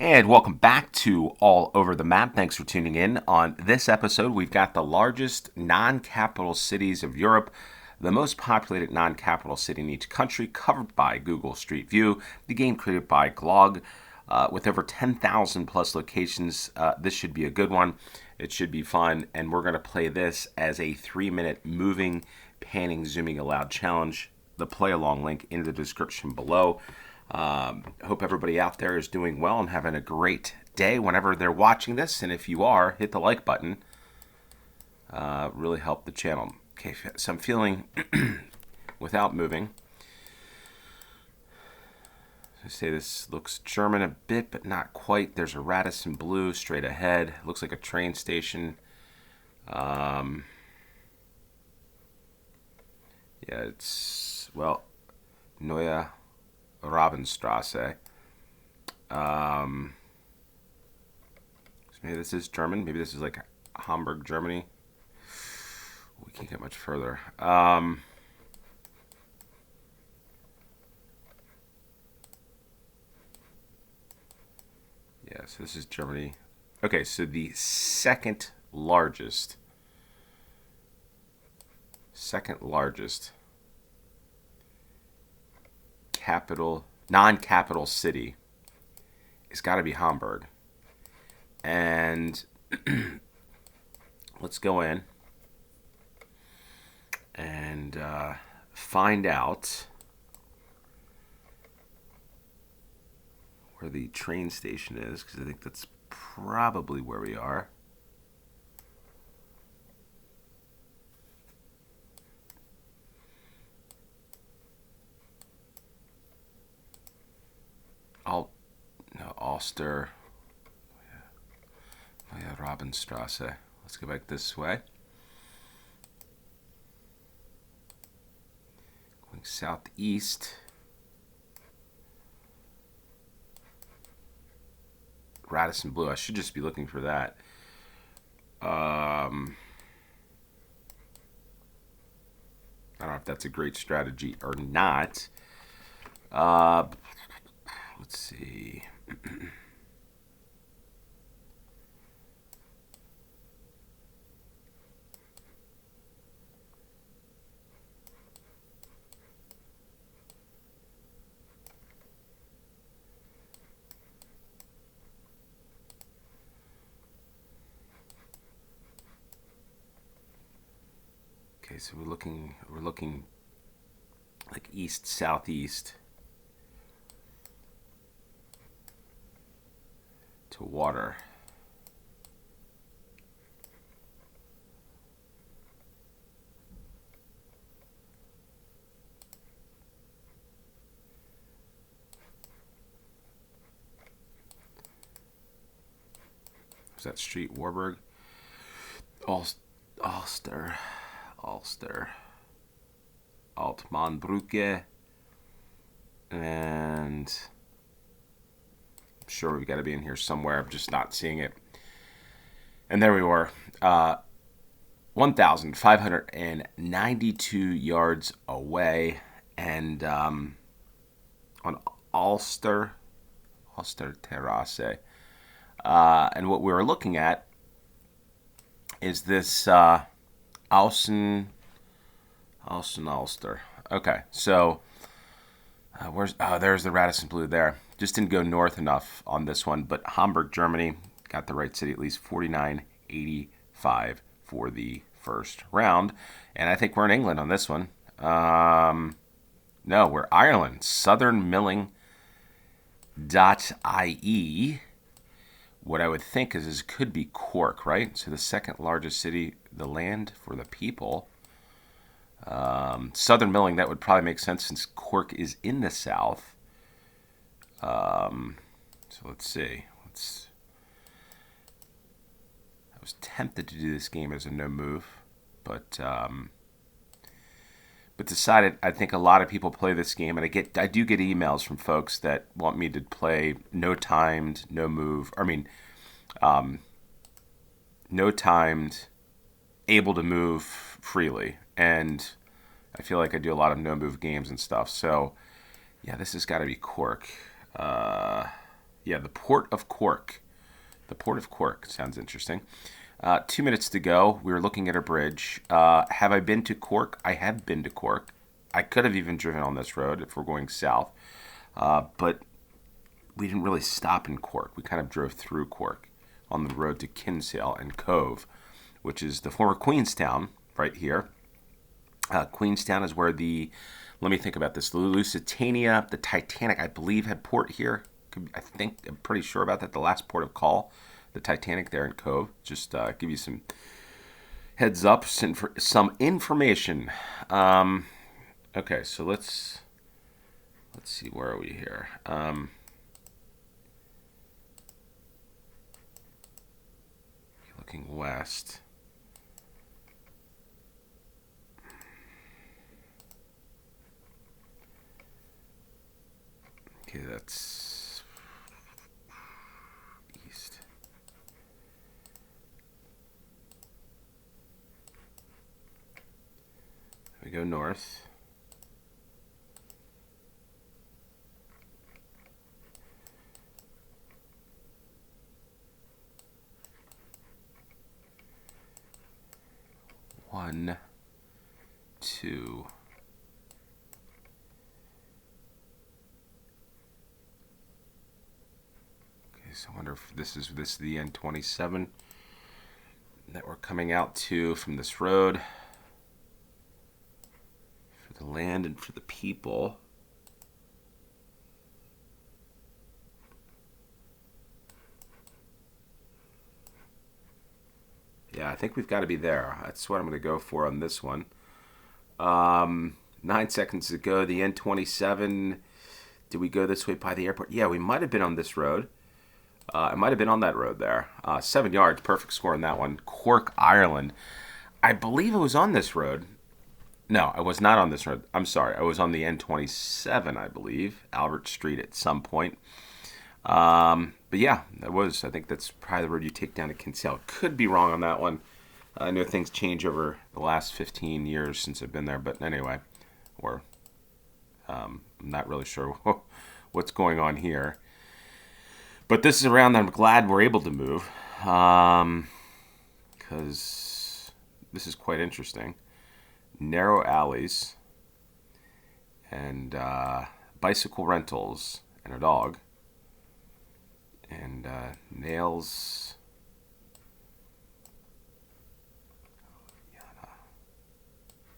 And welcome back to All Over the Map. Thanks for tuning in. On this episode, we've got the largest non-capital cities of Europe, the most populated non-capital city in each country, covered by Google Street View, the game created by glog. With over 10,000 plus locations, this should be a good one. It should be fun, and we're going to play this as a 3-minute moving, panning, zooming aloud challenge. The play-along link in the description below. Hope everybody out there is doing well and having a great day whenever they're watching this. And if you are, hit the like button. Really help the channel. Okay, so I'm feeling without moving. I say this looks German a bit, but not quite. There's a Radisson Blue straight ahead. Looks like a train station. Yeah, it's, well, Neue Rabenstrasse. So maybe this is German. Maybe this is like Hamburg, Germany. We can't get much further. Yeah, so this is Germany. Okay, so the second largest non-capital city has got to be Hamburg. And let's go in and find out where the train station is, because I think that's probably where we are. Ulster. Oh yeah, Rabenstrasse. Let's go back this way. Going southeast. Radisson Blue. I should just be looking for that. I don't know if that's a great strategy or not. Let's see. Okay, so we're looking like east southeast to water. Was that street Warburg? Ulster, Altmanbrücke, and I'm sure we've got to be in here somewhere. I'm just not seeing it. And there we were, 1,592 yards away, and on Ulster Terrasse. And what we were looking at is this Ulster. Okay, so there's the Radisson Blue there. Just didn't go north enough on this one, but Hamburg, Germany, got the right city, at least 49.85 for the first round. And I think we're in England on this one. No, we're Ireland. Southernmilling.ie. What I would think is this could be Cork, right? So the second largest city, the land for the people. Southern Milling, that would probably make sense since Cork is in the south. So let's see. I was tempted to do this game as a no move, but decided I think a lot of people play this game, and I do get emails from folks that want me to play no timed, no move. No timed, able to move freely, and I feel like I do a lot of no move games and stuff. So yeah, this has got to be Cork. Yeah, the Port of Cork. The Port of Cork sounds interesting. 2 minutes to go. We were looking at a bridge. Have I been to Cork? I have been to Cork. I could have even driven on this road if we're going south, but we didn't really stop in Cork. We kind of drove through Cork on the road to Kinsale and Cove, which is the former Queenstown right here. Queenstown is where let me think about this, the Lusitania, the Titanic, I believe, had port here. I'm pretty sure about that. The last port of call, the Titanic there in Cove. Just give you some heads up, some information. Okay, so let's see, where are we here? Looking west. Okay, that's east. We go north. One, two. Okay, so I wonder if this is the N27 that we're coming out to from this road. For the land and for the people. Yeah, I think we've got to be there. That's what I'm going to go for on this one. 9 seconds to go. The N27. Did we go this way by the airport? Yeah, we might have been on this road. I might have been on that road there. 7 yards, perfect score on that one. Cork, Ireland. I believe I was on this road. No, I was not on this road. I'm sorry. I was on the N27, I believe. Albert Street at some point. But yeah, I think that's probably the road you take down to Kinsale. Could be wrong on that one. I know things change over the last 15 years since I've been there, but anyway, I'm not really sure what's going on here. But this is around that I'm glad we're able to move, because this is quite interesting. Narrow alleys and bicycle rentals and a dog. And nails.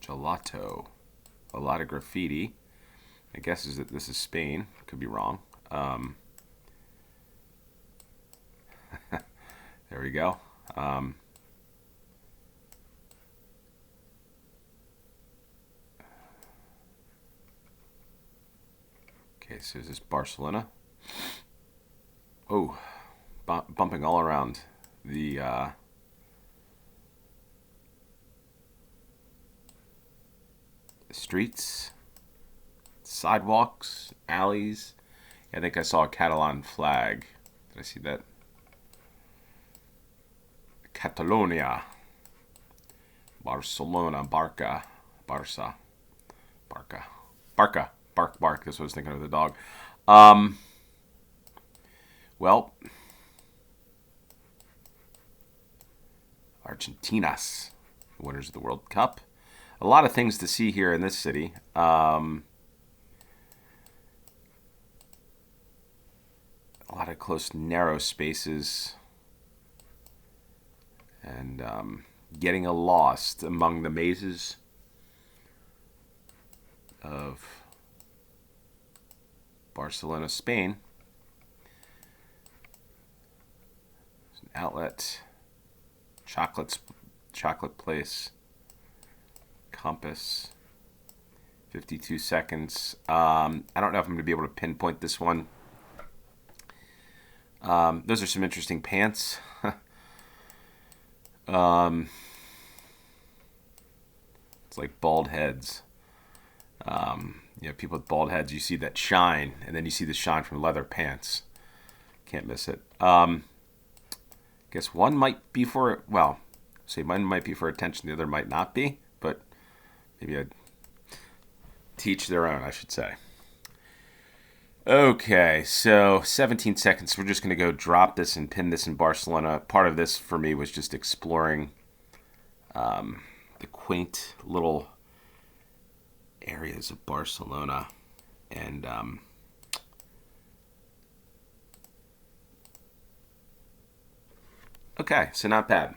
Gelato. A lot of graffiti. I guess this is Spain. Could be wrong. There we go. Okay, so is this Barcelona? Oh, bumping all around the streets, sidewalks, alleys. I think I saw a Catalan flag. Did I see that? Catalonia. Barcelona, Barca. Barca. Bark. That's what I was thinking of the dog. Well, Argentinas, winners of the World Cup. A lot of things to see here in this city. A lot of close, narrow spaces. And getting lost among the mazes of Barcelona, Spain. There's an outlet, chocolate place, compass, 52 seconds. I don't know if I'm going to be able to pinpoint this one. Those are some interesting pants. It's like bald heads. People with bald heads, you see that shine, and then you see the shine from leather pants. Can't miss it. Guess one might be for, one might be for attention, the other might not be, but maybe I'd teach their own, I should say. Okay, so 17 seconds. We're just going to go drop this and pin this in Barcelona. Part of this for me was just exploring the quaint little areas of Barcelona. And okay, so not bad.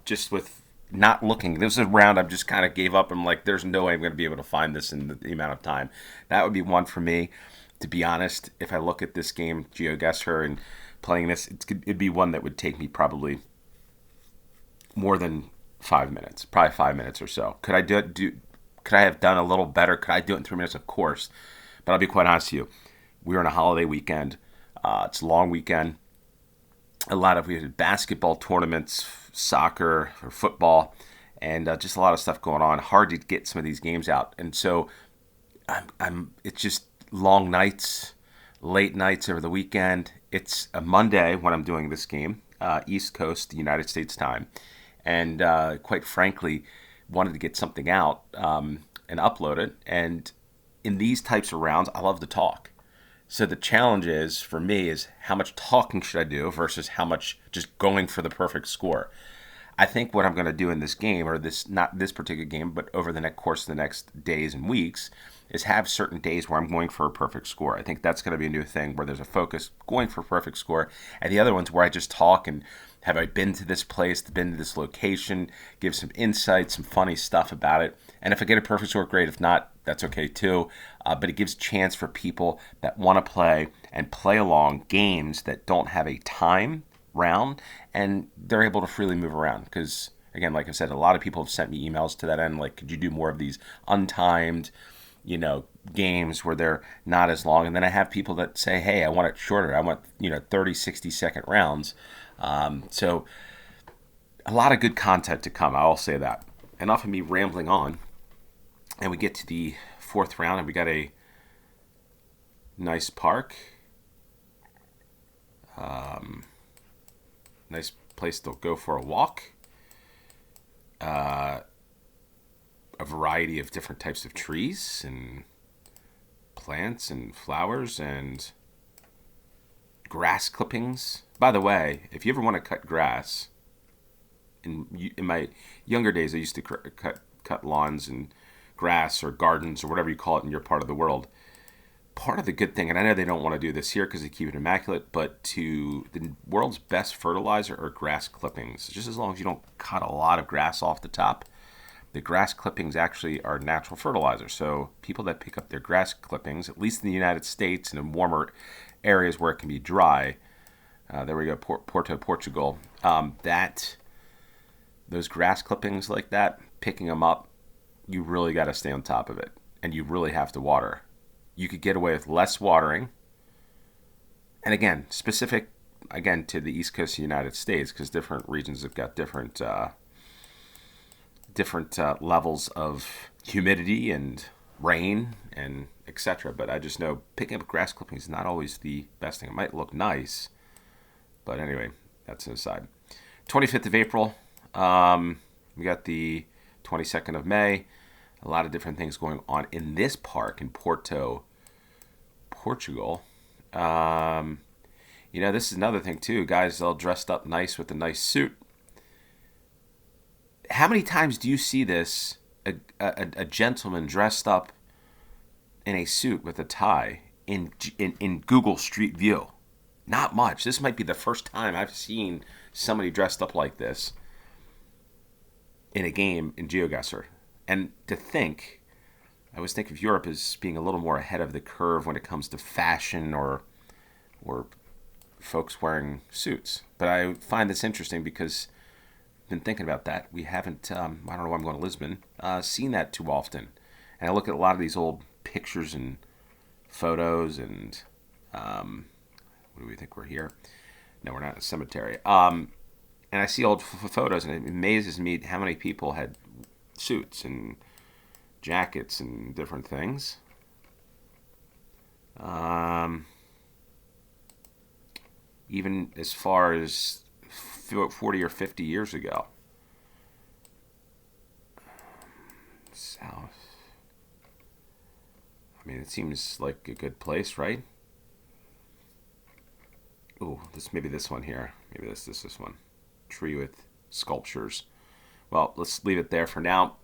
Just with not looking, this is a round I just kind of gave up. I'm like, there's no way I'm going to be able to find this in the amount of time. That would be one for me. To be honest, if I look at this game, GeoGuessr, and playing this, it'd be one that would take me probably more than 5 minutes, probably 5 minutes or so. Could I do it? Could I have done a little better? Could I do it in 3 minutes? Of course. But I'll be quite honest with you. We were on a holiday weekend. It's a long weekend. We had basketball tournaments, soccer or football, and just a lot of stuff going on. Hard to get some of these games out, and so it's just long nights, late nights over the weekend. It's a Monday when I'm doing this game, East Coast, United States time, and quite frankly, wanted to get something out and upload it. And in these types of rounds, I love to talk. So the challenge is for me is how much talking should I do versus how much just going for the perfect score. I think what I'm going to do in this game, or this not this particular game, but over the next course of the next days and weeks, is have certain days where I'm going for a perfect score. I think that's going to be a new thing where there's a focus going for a perfect score, and the other ones where I just talk and have I been to this place, been to this location, give some insight, some funny stuff about it. And if I get a perfect score, great. If not, that's okay too. But it gives a chance for people that want to play and play along games that don't have a time round, and they're able to freely move around. Because again, like I said, a lot of people have sent me emails to that end. Like, could you do more of these untimed, games where they're not as long? And then I have people that say, hey, I want it shorter. I want 30, 60-second rounds. So a lot of good content to come. I'll say that. Enough of me rambling on. And we get to the fourth round, and we got a nice park. Nice place to go for a walk. A variety of different types of trees and plants and flowers and grass clippings. By the way, if you ever want to cut grass, in my younger days, I used to cut lawns and grass or gardens or whatever you call it in your part of the world. Part of the good thing, and I know they don't want to do this here because they keep it immaculate, but the world's best fertilizer are grass clippings. Just as long as you don't cut a lot of grass off the top, the grass clippings actually are natural fertilizer. So people that pick up their grass clippings, at least in the United States and in warmer areas where it can be dry, there we go, Porto, Portugal, those grass clippings like that, picking them up, you really got to stay on top of it, and you really have to water. You could get away with less watering, and again, specific again to the East Coast of the United States, because different regions have got different levels of humidity and rain and etc. But I just know picking up grass clippings is not always the best thing. It might look nice, but anyway, that's an aside. 25th of April, we got the 22nd of May. A lot of different things going on in this park in Porto, Portugal. This is another thing too. Guys all dressed up nice with a nice suit. How many times do you see this? A gentleman dressed up in a suit with a tie in Google Street View. Not much. This might be the first time I've seen somebody dressed up like this in a game in GeoGuessr. And to think, I always think of Europe as being a little more ahead of the curve when it comes to fashion or folks wearing suits. But I find this interesting because I've been thinking about that. We haven't, I don't know why I'm going to Lisbon, seen that too often. And I look at a lot of these old pictures and photos and what do we think we're here? No, we're not in a cemetery. And I see old photos, and it amazes me how many people had suits and jackets and different things. Even as far as 40 or 50 years ago. South. mean, it seems like a good place, right? Ooh, maybe this one here. Maybe this one. Tree with sculptures. Well, let's leave it there for now.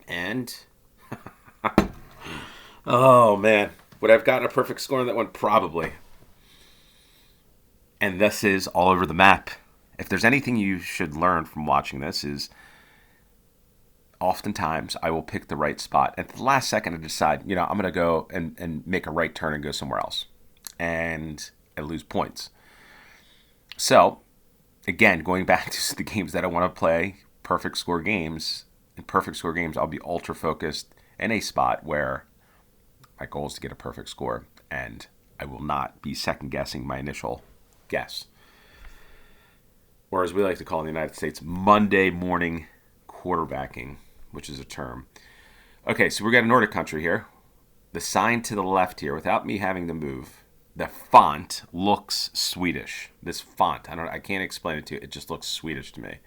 And oh man, would I have gotten a perfect score on that one? Probably. And this is all over the map. If there's anything you should learn from watching this is oftentimes I will pick the right spot. At the last second I decide, I'm going to go and make a right turn and go somewhere else. And I lose points. So, again, going back to the games that I want to play, perfect score games. In perfect score games, I'll be ultra focused in a spot where my goal is to get a perfect score. And I will not be second guessing my initial guess. Or as we like to call in the United States, Monday morning quarterbacking, which is a term. Okay, so we've got a Nordic country here. The sign to the left here, without me having to move, the font looks Swedish. This font, I can't explain it to you. It just looks Swedish to me.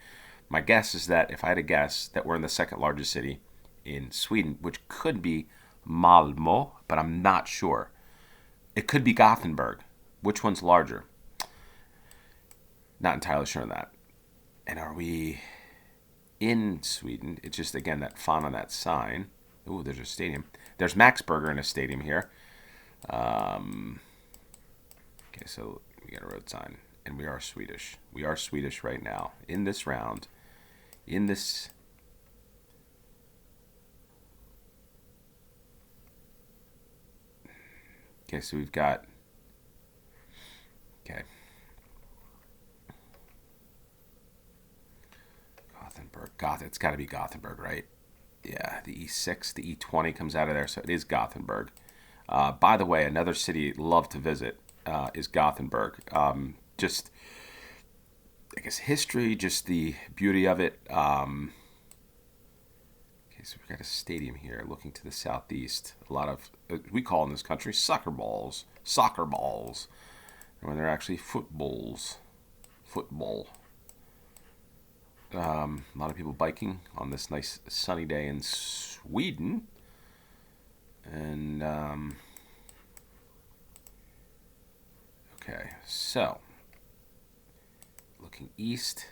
My guess is that if I had to guess that we're in the second largest city in Sweden, which could be Malmö, but I'm not sure. It could be Gothenburg. Which one's larger? Not entirely sure on that. And are we in Sweden? It's just, again, that font on that sign. Ooh, there's a stadium. There's Max Burger in a stadium here. Okay, so we got a road sign. And we are Swedish. We are Swedish right now. In this round. In this... Okay, so we've got... Okay. It's got to be Gothenburg, right? Yeah, the E6, the E20 comes out of there, so it is Gothenburg. By the way, another city I'd love to visit is Gothenburg. Just, I guess, history, just the beauty of it. Okay, so we've got a stadium here looking to the southeast. A lot of, we call in this country, soccer balls. When they're actually footballs. Football. A lot of people biking on this nice sunny day in Sweden. And, okay, so, looking east.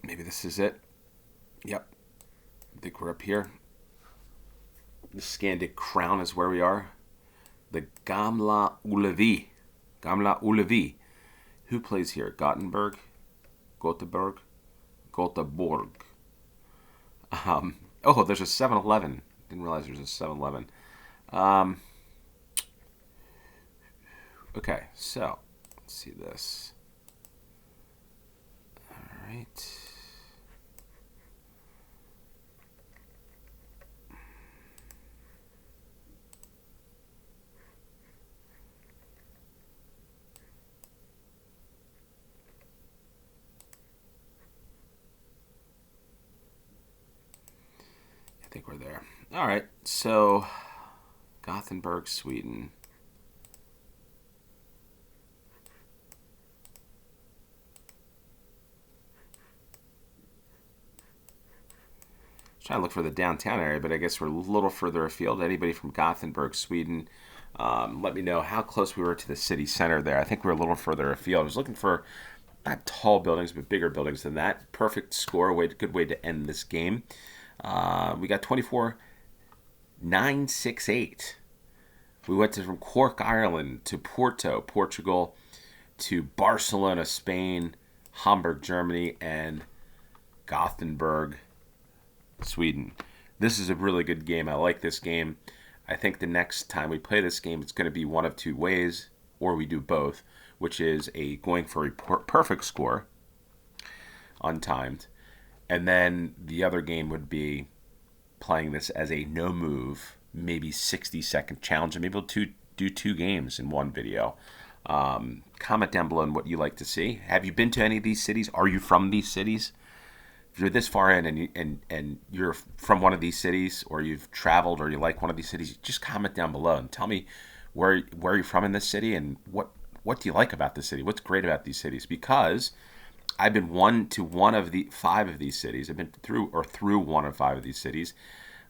Maybe this is it. Yep. I think we're up here. The Scandic Crown is where we are. The Gamla Ullevi. Gamla Ullevi. Who plays here? Gothenburg? Göteborg? Oh, there's a 7-Eleven. Didn't realize there's a 7-Eleven. Okay, so let's see this. All right. I think we're there. All right, so Gothenburg, Sweden. Trying to look for the downtown area, but I guess we're a little further afield. Anybody from Gothenburg, Sweden, let me know how close we were to the city center there. I think we're a little further afield. I was looking for not tall buildings, but bigger buildings than that. Perfect score, good way to end this game. We got 24,968. We went from Cork, Ireland, to Porto, Portugal, to Barcelona, Spain, Hamburg, Germany, and Gothenburg, Sweden. This is a really good game. I like this game. I think the next time we play this game, it's going to be one of two ways, or we do both, which is going for a perfect score, untimed, and then the other game would be playing this as a no move, maybe 60-second challenge, and maybe we'll do two games in one video. Comment down below on what you like to see. Have you been to any of these cities? Are you from these cities? If you're this far in and you're from one of these cities, or you've traveled, or you like one of these cities, just comment down below and tell me where you're from in this city and what what do you like about the city? What's great about these cities? Because I've been one of the five of these cities. I've been through one of five of these cities.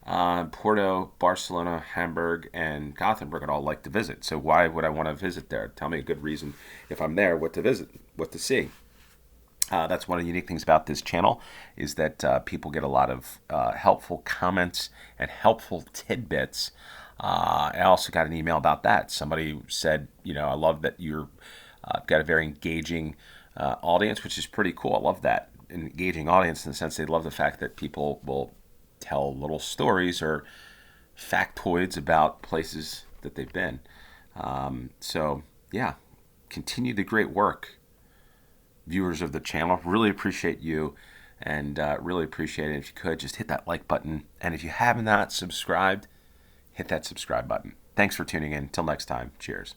Porto, Barcelona, Hamburg, and Gothenburg I'd all like to visit. So why would I want to visit there? Tell me a good reason if I'm there, what to visit, what to see. That's one of the unique things about this channel is that people get a lot of helpful comments and helpful tidbits. I also got an email about that. Somebody said, I love that you're got a very engaging audience, which is pretty cool. I love that. An engaging audience in the sense they love the fact that people will tell little stories or factoids about places that they've been. So, yeah, continue the great work, viewers of the channel. Really appreciate you and really appreciate it. If you could, just hit that like button. And if you have not subscribed, hit that subscribe button. Thanks for tuning in. Until next time, cheers.